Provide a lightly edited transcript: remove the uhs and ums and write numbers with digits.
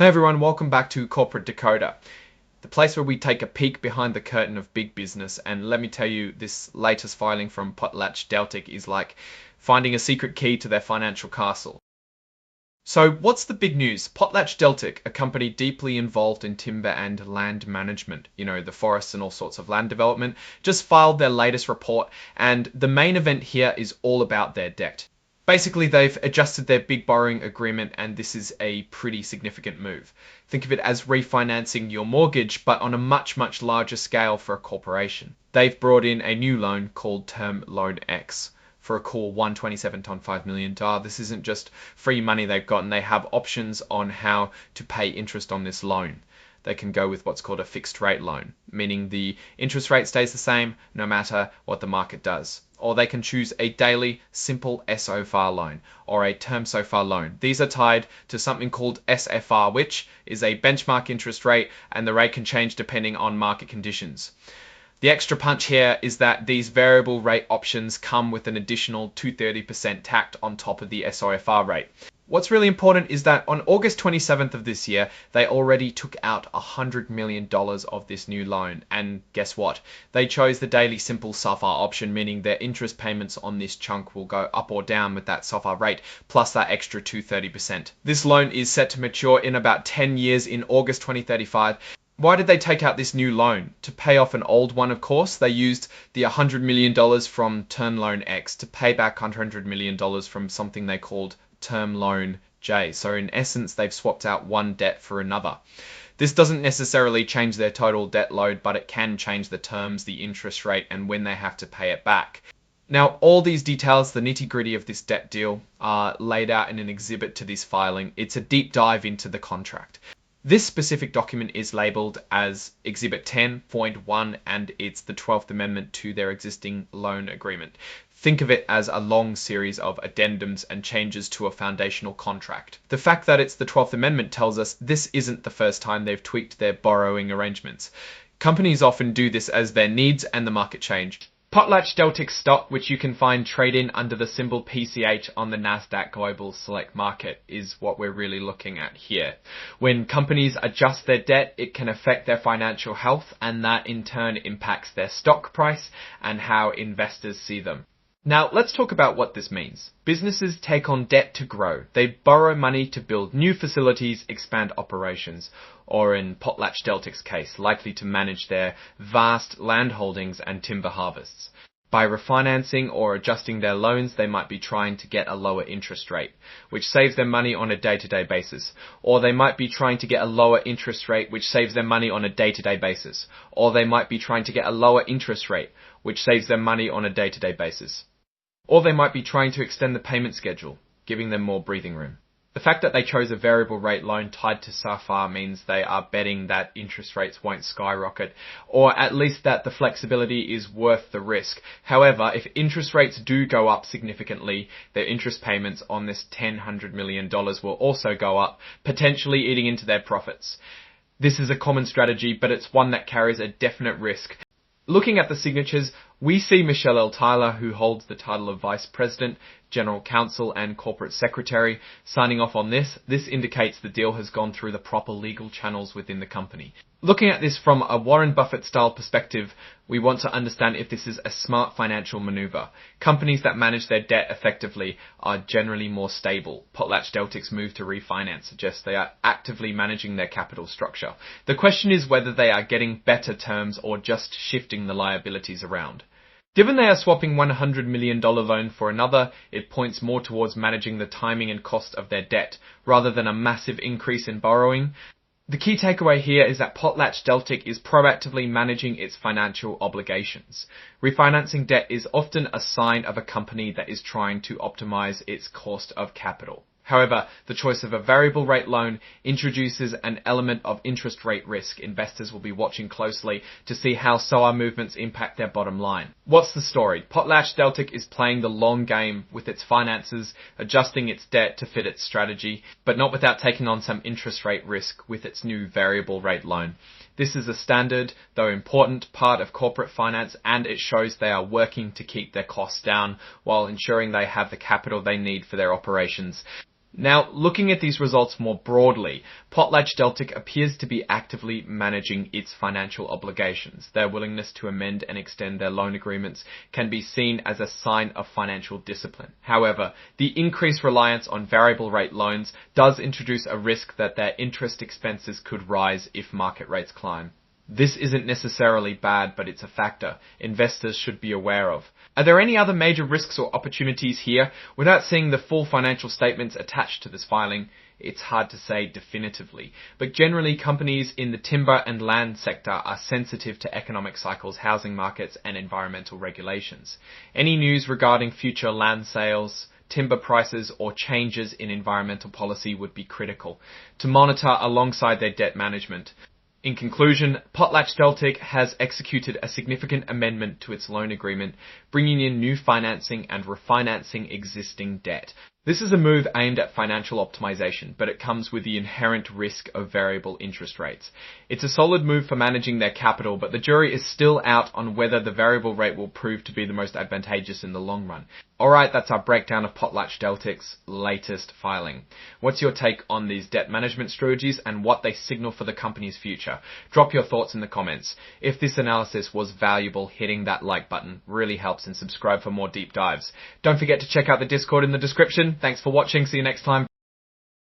Hey everyone, welcome back to Corporate Decoder, the place where we take a peek behind the curtain of big business. And let me tell you, this latest filing from PotlatchDeltic's is like finding a secret key to their financial castle. So what's the big news? PotlatchDeltic's, a company deeply involved in timber and land management, the forests and all sorts of land development, just filed their latest report, and the main event here is all about their debt. Basically, they've adjusted their big borrowing agreement, and this is a pretty significant move. Think of it as refinancing your mortgage, but on a much, much larger scale for a corporation. They've brought in a new loan called Term Loan X for a cool $127.5 million. This isn't just free money they've gotten. They have options on how to pay interest on this loan. They can go with what's called a fixed rate loan, meaning the interest rate stays the same no matter what the market does. Or they can choose a daily simple SOFR loan or a term SOFR loan. These are tied to something called SFR, which is a benchmark interest rate, and the rate can change depending on market conditions. The extra punch here is that these variable rate options come with an additional 230% tacked on top of the SOFR rate. What's really important is that on August 27th of this year, they already took out $100 million of this new loan. And guess what? They chose the daily simple SOFR option, meaning their interest payments on this chunk will go up or down with that SOFR rate, plus that extra 230%. This loan is set to mature in about 10 years in August 2035. Why did they take out this new loan? To pay off an old one, of course. They used the $100 million from Term Loan X to pay back $100 million from something they called Term Loan J. So in essence, they've swapped out one debt for another. This doesn't necessarily change their total debt load, but it can change the terms, the interest rate, and when they have to pay it back. Now, all these details, the nitty-gritty of this debt deal, are laid out in an exhibit to this filing. It's a deep dive into the contract. This specific document is labeled as Exhibit 10.1, and it's the 12th Amendment to their existing loan agreement. Think of it as a long series of addendums and changes to a foundational contract. The fact that it's the 12th Amendment tells us this isn't the first time they've tweaked their borrowing arrangements. Companies often do this as their needs and the market change. PotlatchDeltic's stock, which you can find trade-in under the symbol PCH on the Nasdaq Global Select Market, is what we're really looking at here. When companies adjust their debt, it can affect their financial health, and that in turn impacts their stock price and how investors see them. Now, let's talk about what this means. Businesses take on debt to grow. They borrow money to build new facilities, expand operations, or in PotlatchDeltic's case, likely to manage their vast land holdings and timber harvests. By refinancing or adjusting their loans, they might be trying to get a lower interest rate, which saves them money on a day-to-day basis. Or they might be trying to get a lower interest rate, which saves them money on a day-to-day basis. Or they might be trying to get a lower interest rate, which saves them money on a day-to-day basis. Or they might be trying to extend the payment schedule, giving them more breathing room. The fact that they chose a variable rate loan tied to SOFR means they are betting that interest rates won't skyrocket, or at least that the flexibility is worth the risk. However, if interest rates do go up significantly, their interest payments on this $100 million will also go up, potentially eating into their profits. This is a common strategy, but it's one that carries a definite risk. Looking at the signatures, we see Michelle L. Tyler, who holds the title of Vice President, General Counsel and Corporate Secretary, signing off on this. This indicates the deal has gone through the proper legal channels within the company. Looking at this from a Warren Buffett-style perspective, we want to understand if this is a smart financial maneuver. Companies that manage their debt effectively are generally more stable. PotlatchDeltic's move to refinance suggests they are actively managing their capital structure. The question is whether they are getting better terms or just shifting the liabilities around. Given they are swapping $100 million loan for another, it points more towards managing the timing and cost of their debt, rather than a massive increase in borrowing. The key takeaway here is that PotlatchDeltic's is proactively managing its financial obligations. Refinancing debt is often a sign of a company that is trying to optimize its cost of capital. However, the choice of a variable rate loan introduces an element of interest rate risk. Investors will be watching closely to see how SOFR movements impact their bottom line. What's the story? PotlatchDeltic's is playing the long game with its finances, adjusting its debt to fit its strategy, but not without taking on some interest rate risk with its new variable rate loan. This is a standard, though important, part of corporate finance, and it shows they are working to keep their costs down while ensuring they have the capital they need for their operations. Now, looking at these results more broadly, PotlatchDeltic appears to be actively managing its financial obligations. Their willingness to amend and extend their loan agreements can be seen as a sign of financial discipline. However, the increased reliance on variable rate loans does introduce a risk that their interest expenses could rise if market rates climb. This isn't necessarily bad, but it's a factor investors should be aware of. Are there any other major risks or opportunities here? Without seeing the full financial statements attached to this filing, it's hard to say definitively. But generally, companies in the timber and land sector are sensitive to economic cycles, housing markets, and environmental regulations. Any news regarding future land sales, timber prices, or changes in environmental policy would be critical to monitor alongside their debt management. In conclusion, PotlatchDeltic has executed a significant amendment to its loan agreement, bringing in new financing and refinancing existing debt. This is a move aimed at financial optimization, but it comes with the inherent risk of variable interest rates. It's a solid move for managing their capital, but the jury is still out on whether the variable rate will prove to be the most advantageous in the long run. Alright, that's our breakdown of PotlatchDeltic's latest filing. What's your take on these debt management strategies and what they signal for the company's future? Drop your thoughts in the comments. If this analysis was valuable, hitting that like button really helps, and subscribe for more deep dives. Don't forget to check out the Discord in the description. Thanks for watching. See you next time.